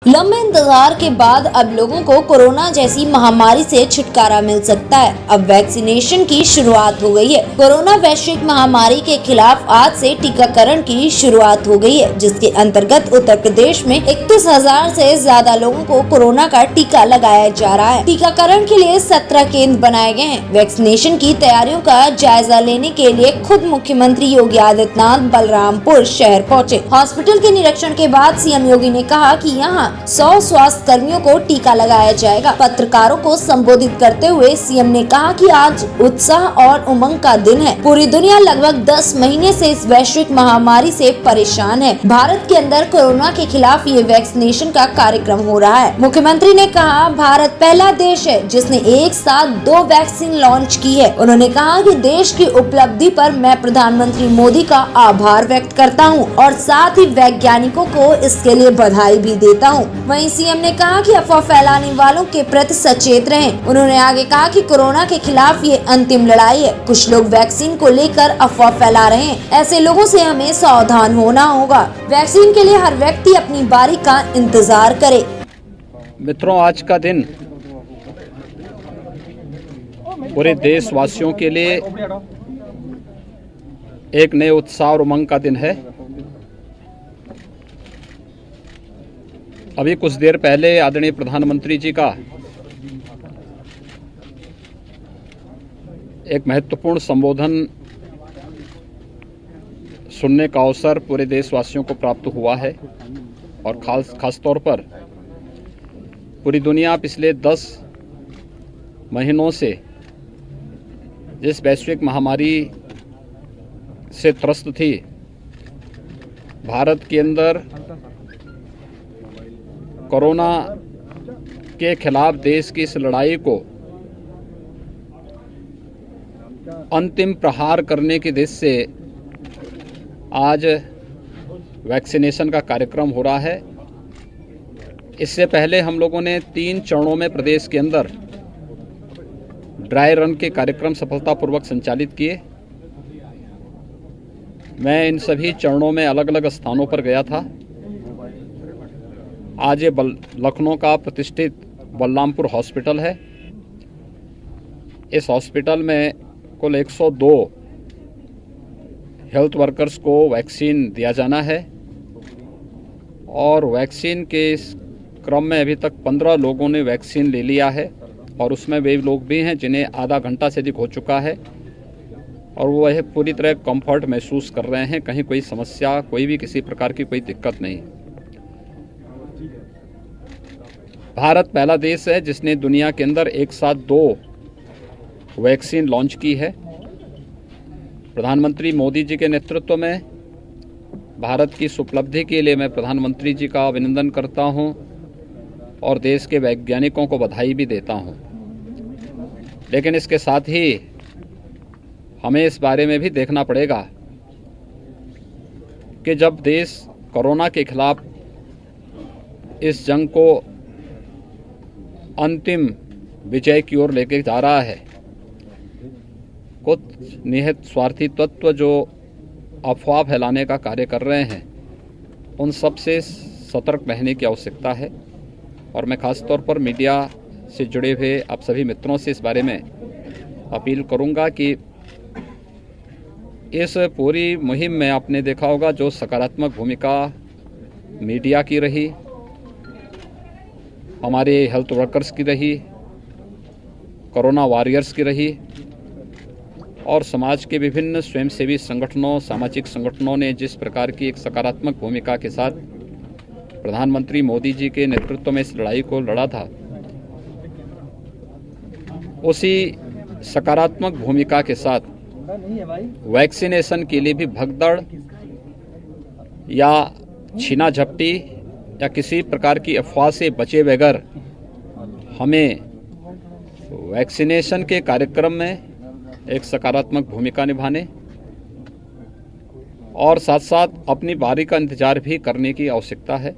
लंबे इंतजार के बाद अब लोगों को कोरोना जैसी महामारी से छुटकारा मिल सकता है। अब वैक्सीनेशन की शुरुआत हो गई है। कोरोना वैश्विक महामारी के खिलाफ आज से टीकाकरण की शुरुआत हो गई है, जिसके अंतर्गत उत्तर प्रदेश में 31,000 से ज्यादा लोगों को कोरोना का टीका लगाया जा रहा है। टीकाकरण के लिए 17 केंद्र बनाए गए हैं। वैक्सीनेशन की तैयारियों का जायजा लेने के लिए खुद मुख्यमंत्री योगी आदित्यनाथ बलरामपुर शहर पहुँचे। हॉस्पिटल के निरीक्षण के बाद सीएम योगी ने कहा कि यहाँ 100 स्वास्थ्य कर्मियों को टीका लगाया जाएगा। पत्रकारों को संबोधित करते हुए सीएम ने कहा कि आज उत्साह और उमंग का दिन है। पूरी दुनिया लगभग 10 महीने से इस वैश्विक महामारी से परेशान है। भारत के अंदर कोरोना के खिलाफ ये वैक्सीनेशन का कार्यक्रम हो रहा है। मुख्यमंत्री ने कहा, भारत पहला देश है जिसने एक साथ 2 वैक्सीन लॉन्च की है। उन्होंने कहा कि देश की उपलब्धि पर मैं प्रधानमंत्री मोदी का आभार व्यक्त करता हूँ और साथ ही वैज्ञानिकों को इसके लिए बधाई भी देता हूँ। वहीं सीएम ने कहा कि अफवाह फैलाने वालों के प्रति सचेत रहें। उन्होंने आगे कहा कि कोरोना के खिलाफ ये अंतिम लड़ाई है। कुछ लोग वैक्सीन को लेकर अफवाह फैला रहे हैं। ऐसे लोगों से हमें सावधान होना होगा। वैक्सीन के लिए हर व्यक्ति अपनी बारी का इंतजार करे। मित्रों, आज का दिन पूरे देशवासियों के लिए एक नए उत्साह और उमंग का दिन है। अभी कुछ देर पहले आदरणीय प्रधानमंत्री जी का एक महत्वपूर्ण संबोधन सुनने का अवसर पूरे देशवासियों को प्राप्त हुआ है और खास तौर पर पूरी दुनिया पिछले 10 महीनों से जिस वैश्विक महामारी से त्रस्त थी, भारत के अंदर कोरोना के खिलाफ देश की इस लड़ाई को अंतिम प्रहार करने की दिशा से आज वैक्सीनेशन का कार्यक्रम हो रहा है। इससे पहले हम लोगों ने 3 चरणों में प्रदेश के अंदर ड्राई रन के कार्यक्रम सफलतापूर्वक संचालित किए। मैं इन सभी चरणों में अलग अलग स्थानों पर गया था। आज ये लखनऊ का प्रतिष्ठित बलरामपुर हॉस्पिटल है। इस हॉस्पिटल में कुल 102 हेल्थ वर्कर्स को वैक्सीन दिया जाना है और वैक्सीन के इस क्रम में अभी तक 15 लोगों ने वैक्सीन ले लिया है और उसमें वे लोग भी हैं जिन्हें आधा घंटा से अधिक हो चुका है और वो यह पूरी तरह कंफर्ट महसूस कर रहे हैं। कहीं कोई समस्या, कोई भी किसी प्रकार की कोई दिक्कत नहीं। भारत पहला देश है जिसने दुनिया के अंदर एक साथ 2 वैक्सीन लॉन्च की है। प्रधानमंत्री मोदी जी के नेतृत्व में भारत की इस उपलब्धि के लिए मैं प्रधानमंत्री जी का अभिनंदन करता हूं और देश के वैज्ञानिकों को बधाई भी देता हूं। लेकिन इसके साथ ही हमें इस बारे में भी देखना पड़ेगा कि जब देश कोरोना के खिलाफ इस जंग को अंतिम विजय की ओर लेके जा रहा है, कुछ निहित स्वार्थी तत्व जो अफवाह फैलाने का कार्य कर रहे हैं, उन सब से सतर्क रहने की आवश्यकता है। और मैं खास तौर पर मीडिया से जुड़े हुए आप सभी मित्रों से इस बारे में अपील करूंगा कि इस पूरी मुहिम में आपने देखा होगा जो सकारात्मक भूमिका मीडिया की रही, हमारे हेल्थ वर्कर्स की रही, कोरोना वॉरियर्स की रही और समाज के विभिन्न स्वयंसेवी संगठनों, सामाजिक संगठनों ने जिस प्रकार की एक सकारात्मक भूमिका के साथ प्रधानमंत्री मोदी जी के नेतृत्व में इस लड़ाई को लड़ा था, उसी सकारात्मक भूमिका के साथ वैक्सीनेशन के लिए भी भगदड़ या छीना झपटी या किसी प्रकार की अफवाह से बचे बगैर हमें वैक्सीनेशन के कार्यक्रम में एक सकारात्मक भूमिका निभाने और साथ साथ अपनी बारी का इंतजार भी करने की आवश्यकता है।